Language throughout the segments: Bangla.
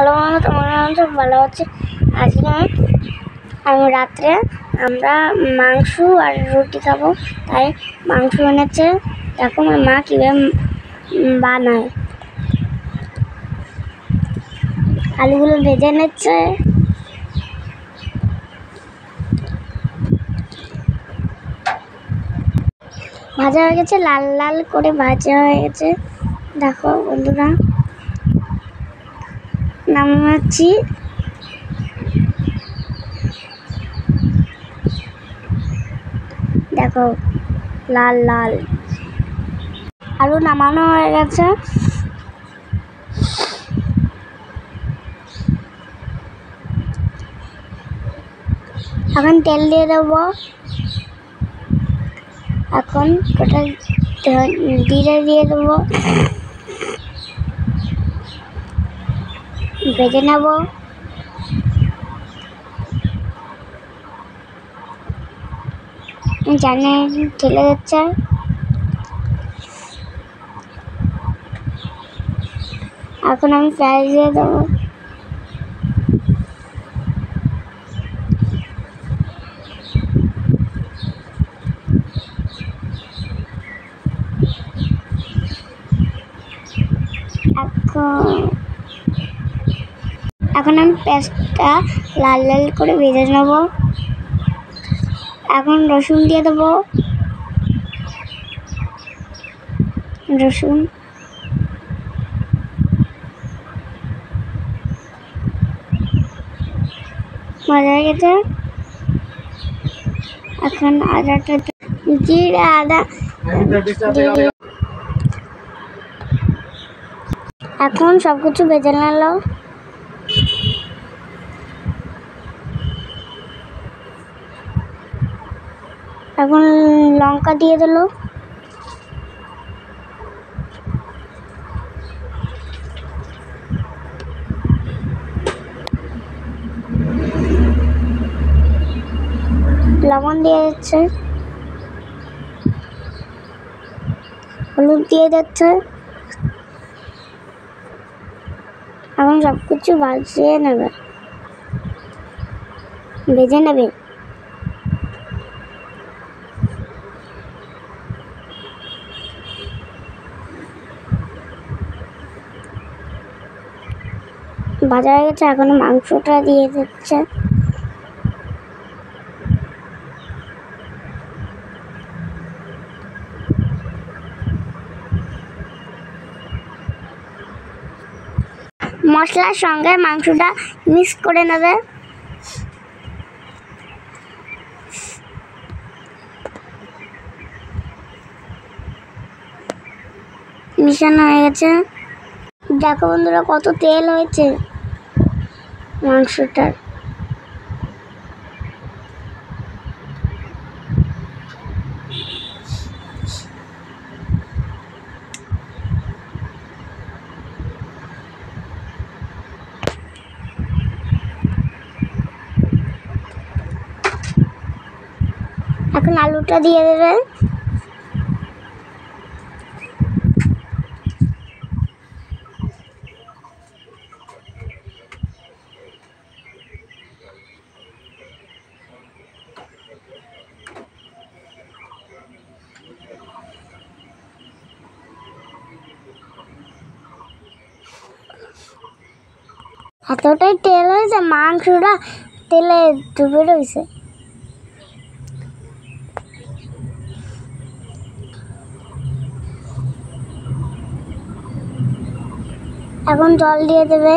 হ্যালো বন্ধু, তোমার সব ভালো আছে। আজকে আমি রাত্রে আমরা মাংস আর রুটি খাবো, তাই মাংস এনেছে। দেখো আমার মা কীভাবে বানায়। আলুগুলো ভেজে নিচ্ছে, ভাজা হয়ে গেছে, লাল লাল করে ভাজা হয়ে গেছে। দেখো বন্ধুরা, নামাচ্ছি। দেখো লাল লাল আলু নামানো হয়ে গেছে। এখন তেল দিয়ে দেবো। এখন ওটা জিরে দিয়ে দেবো, ভেজে নেব। জানে ঠেলে যাচ্ছে। এখন আমি পেঁয়াজ দিয়ে দেবো। এখন আমি পেঁয়াজটা লাল লাল করে ভেজে নেব। এখন রসুন দিয়ে দেবো। রসুন ভাজা হয়ে গেছে। এখন আদাটা জিরে আদা এখন সবকিছু ভেজে নিল। এখন লঙ্কা দিয়ে দিল। লবণ দিয়ে দিচ্ছে, হলুদ দিয়ে দিচ্ছে। এখন সবকিছু ভেজে নেবে। ভাজা হয়ে গেছে। এখন মাংসটা দিয়ে দিচ্ছে। মশলার সঙ্গে মাংসটা মিক্স করে নেবে। মিশানো হয়ে গেছে। দেখো বন্ধুরা, কত তেল হয়েছে মাংসটার। এখন আলুটা দিয়ে দেবে। এতটাই তেল হয়েছে, মাংসটা তেলে ডুবে রয়েছে। এখন জল দিয়ে দেবে।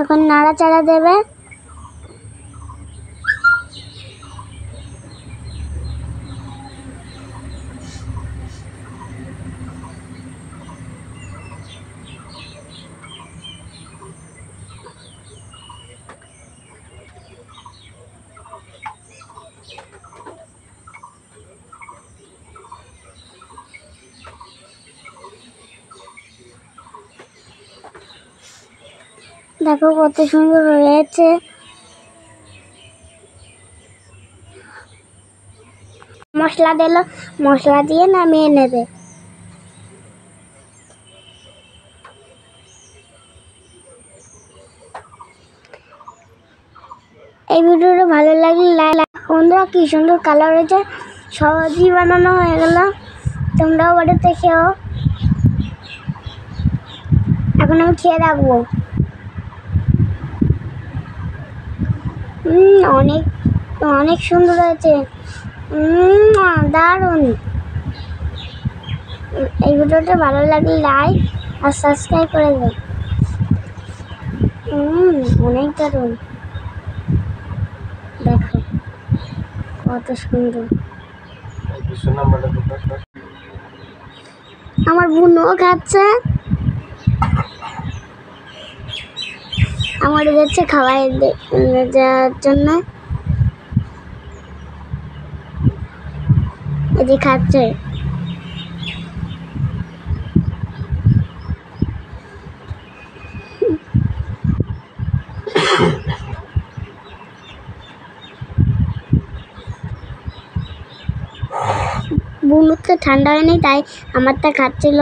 এখন নাড়াচাড়া দেবে। দেখো কত সুন্দর হয়েছে। মশলা দিল, মশলা দিয়ে নামিয়ে নেবে। এই ভিডিওটা ভালো লাগলে লাইক। বন্ধুরা কি সুন্দর কালার হয়েছে, সহজেই বানানো হয়ে গেল। তোমরাও বাড়িতে খেও। এখন আমি খেয়ে রাখবো। অনেক অনেক সুন্দর হয়েছে, দারুণ। এই ভিডিওটা ভালো লাগলে লাইক আর সাবস্ক্রাইব করে দেবেন। অনেক দারুণ, দেখো কত সুন্দর। আমার বোনও খাচ্ছে, আমার যাচ্ছে খাওয়াই দেওয়ার জন্য। এই যে খাচ্ছে। বুনুর তো ঠান্ডা হয়নি, তাই আমারটা খাচ্ছিল।